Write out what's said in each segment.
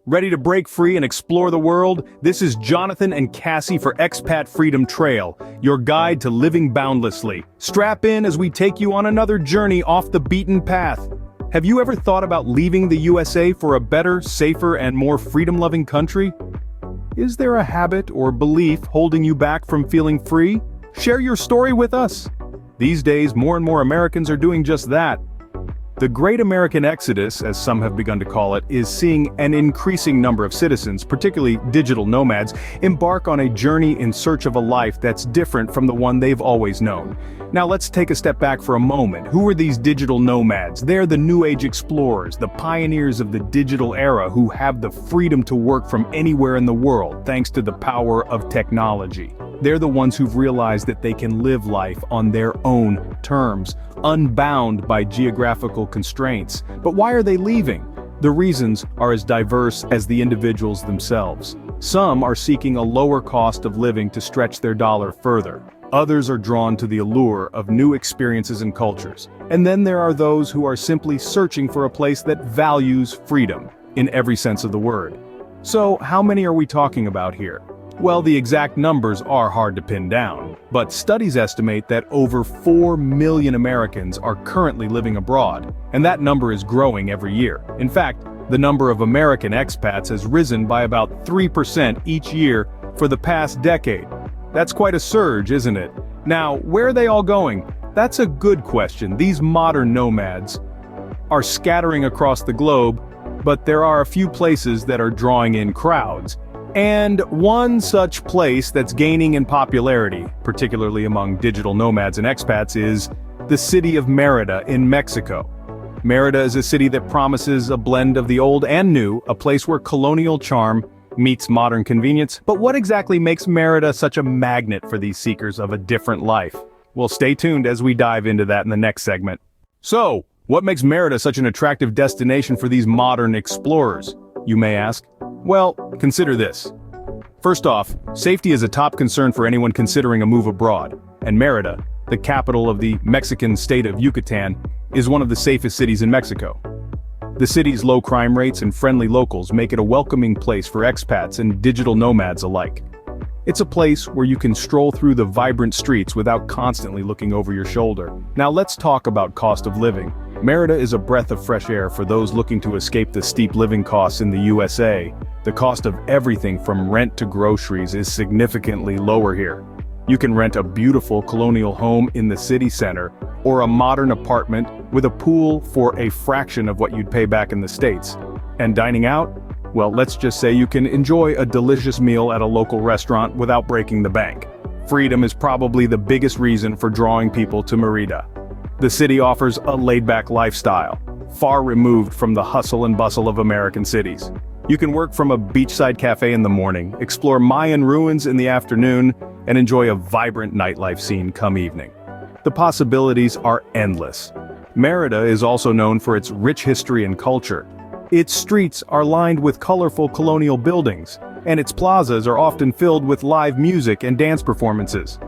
Ready to break free and explore the world? This is Jonathan and Cassie for Expat Freedom Trail, your guide to living boundlessly. Strap in as we take you on another journey off the beaten path. Have you ever thought about leaving the USA for a better, safer, and more freedom-loving country? Is there a habit or belief holding you back from feeling free? Share your story with us. These days, more and more Americans are doing just that. The Great American Exodus, as some have begun to call it, is seeing an increasing number of citizens, particularly digital nomads, embark on a journey in search of a life that's different from the one they've always known. Now let's take a step back for a moment. Who are these digital nomads? They're the New Age explorers, the pioneers of the digital era who have the freedom to work from anywhere in the world, thanks to the power of technology. They're the ones who've realized that they can live life on their own terms, unbound by geographical constraints. But why are they leaving? The reasons are as diverse as the individuals themselves. Some are seeking a lower cost of living to stretch their dollar further. Others are drawn to the allure of new experiences and cultures. And then there are those who are simply searching for a place that values freedom, in every sense of the word. So, how many are we talking about here? Well, the exact numbers are hard to pin down, but studies estimate that over 4 million Americans are currently living abroad, and that number is growing every year. In fact, the number of American expats has risen by about 3% each year for the past decade. That's quite a surge, isn't it? Now, where are they all going? That's a good question. These modern nomads are scattering across the globe, but there are a few places that are drawing in crowds. And one such place that's gaining in popularity, particularly among digital nomads and expats, is the city of Merida in Mexico. Merida is a city that promises a blend of the old and new, a place where colonial charm meets modern convenience. But what exactly makes Merida such a magnet for these seekers of a different life? Well, stay tuned as we dive into that in the next segment. So, what makes Merida such an attractive destination for these modern explorers, you may ask? Well, consider this. First off, safety is a top concern for anyone considering a move abroad, and Merida, the capital of the Mexican state of Yucatan, is one of the safest cities in Mexico. The city's low crime rates and friendly locals make it a welcoming place for expats and digital nomads alike. It's a place where you can stroll through the vibrant streets without constantly looking over your shoulder. Now let's talk about cost of living. Merida is a breath of fresh air for those looking to escape the steep living costs in the USA. The cost of everything from rent to groceries is significantly lower here. You can rent a beautiful colonial home in the city center, or a modern apartment with a pool for a fraction of what you'd pay back in the States. And dining out? Well, let's just say you can enjoy a delicious meal at a local restaurant without breaking the bank. Freedom is probably the biggest reason for drawing people to Merida. The city offers a laid-back lifestyle, far removed from the hustle and bustle of American cities. You can work from a beachside cafe in the morning, explore Mayan ruins in the afternoon, and enjoy a vibrant nightlife scene come evening. The possibilities are endless. Merida is also known for its rich history and culture. Its streets are lined with colorful colonial buildings, and its plazas are often filled with live music and dance performances.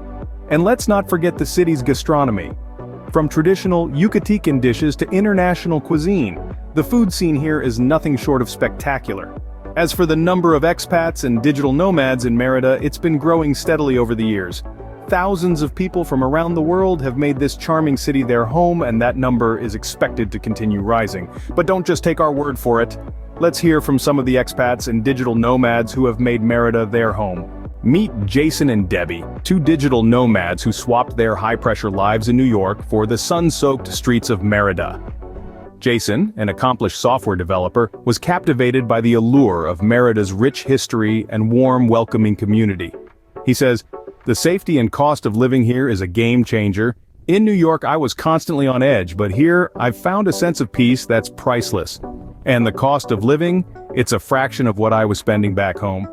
And let's not forget the city's gastronomy. From traditional Yucatecan dishes to international cuisine, the food scene here is nothing short of spectacular. As for the number of expats and digital nomads in Merida, it's been growing steadily over the years. Thousands of people from around the world have made this charming city their home, and that number is expected to continue rising. But don't just take our word for it. Let's hear from some of the expats and digital nomads who have made Merida their home. Meet Jason and Debbie, two digital nomads who swapped their high-pressure lives in New York for the sun-soaked streets of Merida. Jason, an accomplished software developer, was captivated by the allure of Merida's rich history and warm, welcoming community. He says, "The safety and cost of living here is a game changer. In New York, I was constantly on edge, but here, I've found a sense of peace that's priceless. And the cost of living? It's a fraction of what I was spending back home."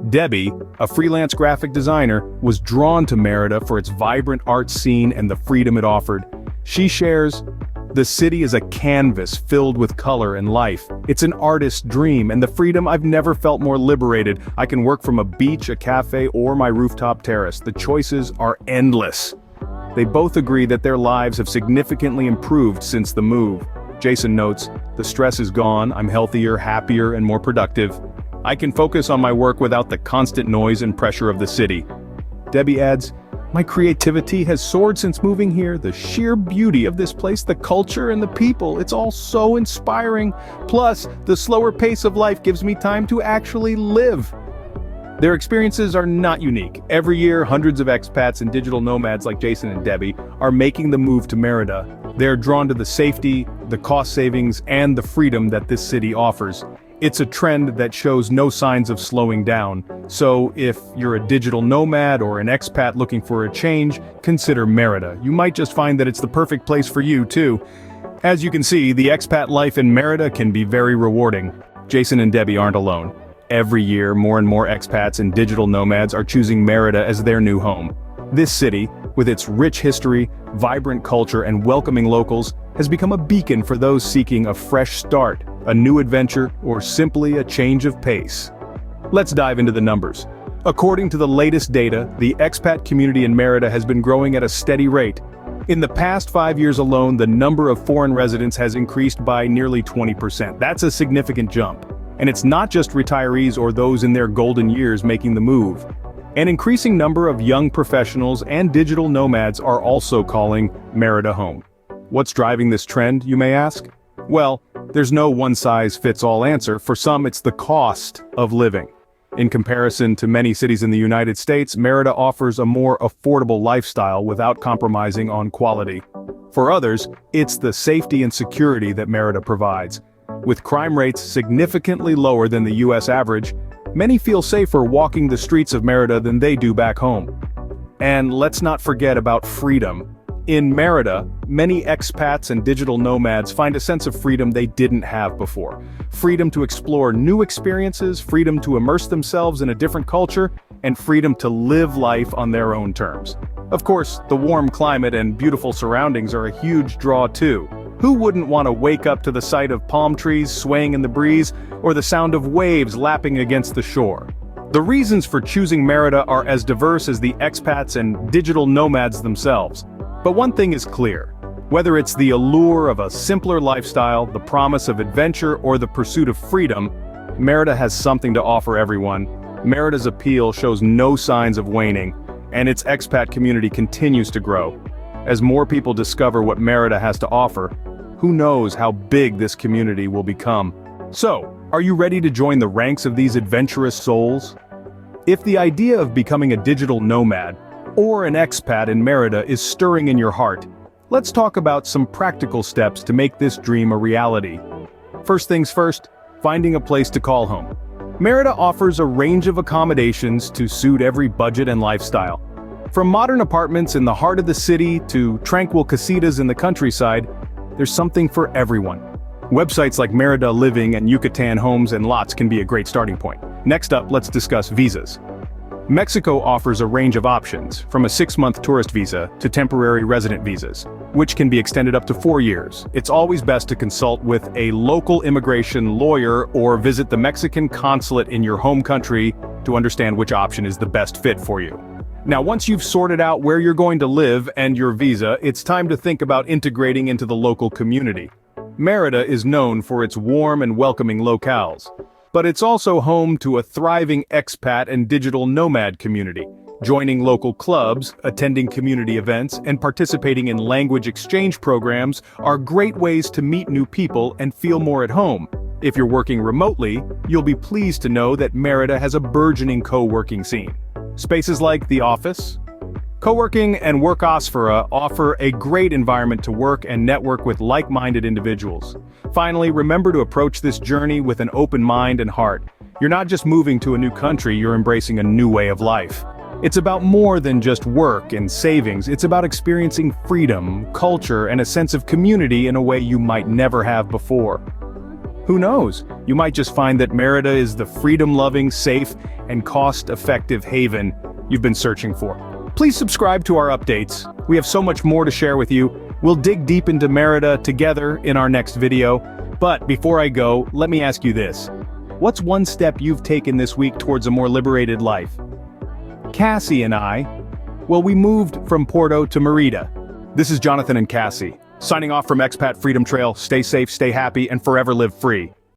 Debbie, a freelance graphic designer, was drawn to Merida for its vibrant art scene and the freedom it offered. She shares, "The city is a canvas filled with color and life. It's an artist's dream, and the freedom I've never felt more liberated. I can work from a beach, a cafe, or my rooftop terrace. The choices are endless." They both agree that their lives have significantly improved since the move. Jason notes, "The stress is gone, I'm healthier, happier, and more productive. I can focus on my work without the constant noise and pressure of the city." Debbie adds, "My creativity has soared since moving here. The sheer beauty of this place, the culture and the people, it's all so inspiring. Plus, the slower pace of life gives me time to actually live." Their experiences are not unique. Every year, hundreds of expats and digital nomads like Jason and Debbie are making the move to Merida. They're drawn to the safety, the cost savings, and the freedom that this city offers. It's a trend that shows no signs of slowing down. So if you're a digital nomad or an expat looking for a change, consider Merida. You might just find that it's the perfect place for you too. As you can see, the expat life in Merida can be very rewarding. Jason and Debbie aren't alone. Every year, more and more expats and digital nomads are choosing Merida as their new home. This city, with its rich history, vibrant culture, and welcoming locals, has become a beacon for those seeking a fresh start, a new adventure, or simply a change of pace. Let's dive into the numbers. According to the latest data, the expat community in Merida has been growing at a steady rate. In the past 5 years alone, the number of foreign residents has increased by nearly 20%. That's a significant jump. And it's not just retirees or those in their golden years making the move. An increasing number of young professionals and digital nomads are also calling Merida home. What's driving this trend, you may ask? Well, there's no one-size-fits-all answer. For some, it's the cost of living. In comparison to many cities in the United States, Merida offers a more affordable lifestyle without compromising on quality. For others, it's the safety and security that Merida provides. With crime rates significantly lower than the US average, many feel safer walking the streets of Merida than they do back home. And let's not forget about freedom. In Merida, many expats and digital nomads find a sense of freedom they didn't have before. Freedom to explore new experiences, freedom to immerse themselves in a different culture, and freedom to live life on their own terms. Of course, the warm climate and beautiful surroundings are a huge draw too. Who wouldn't want to wake up to the sight of palm trees swaying in the breeze, or the sound of waves lapping against the shore? The reasons for choosing Merida are as diverse as the expats and digital nomads themselves. But one thing is clear. Whether it's the allure of a simpler lifestyle, the promise of adventure, or the pursuit of freedom, Merida has something to offer everyone. Merida's appeal shows no signs of waning, and its expat community continues to grow. As more people discover what Merida has to offer, who knows how big this community will become. So, are you ready to join the ranks of these adventurous souls? If the idea of becoming a digital nomad or an expat in Merida is stirring in your heart, let's talk about some practical steps to make this dream a reality. First things first, finding a place to call home. Merida offers a range of accommodations to suit every budget and lifestyle. From modern apartments in the heart of the city to tranquil casitas in the countryside, there's something for everyone. Websites like Merida Living and Yucatan Homes and Lots can be a great starting point. Next up, let's discuss visas. Mexico offers a range of options, from a 6-month tourist visa to temporary resident visas, which can be extended up to 4 years. It's always best to consult with a local immigration lawyer or visit the Mexican consulate in your home country to understand which option is the best fit for you. Now, once you've sorted out where you're going to live and your visa, it's time to think about integrating into the local community. Merida is known for its warm and welcoming locales, but it's also home to a thriving expat and digital nomad community. Joining local clubs, attending community events, and participating in language exchange programs are great ways to meet new people and feel more at home. If you're working remotely, you'll be pleased to know that Merida has a burgeoning co-working scene. Spaces like The Office, co-working, and Workosfera offer a great environment to work and network with like-minded individuals. Finally, remember to approach this journey with an open mind and heart. You're not just moving to a new country, you're embracing a new way of life. It's about more than just work and savings. It's about experiencing freedom, culture, and a sense of community in a way you might never have before. Who knows? You might just find that Merida is the freedom-loving, safe, and cost-effective haven you've been searching for. Please subscribe to our updates. We have so much more to share with you. We'll dig deep into Merida together in our next video. But before I go, let me ask you this. What's one step you've taken this week towards a more liberated life? Cassie and I, we moved from Porto to Merida. This is Jonathan and Cassie. Signing off from Expat Freedom Trail, stay safe, stay happy, and forever live free.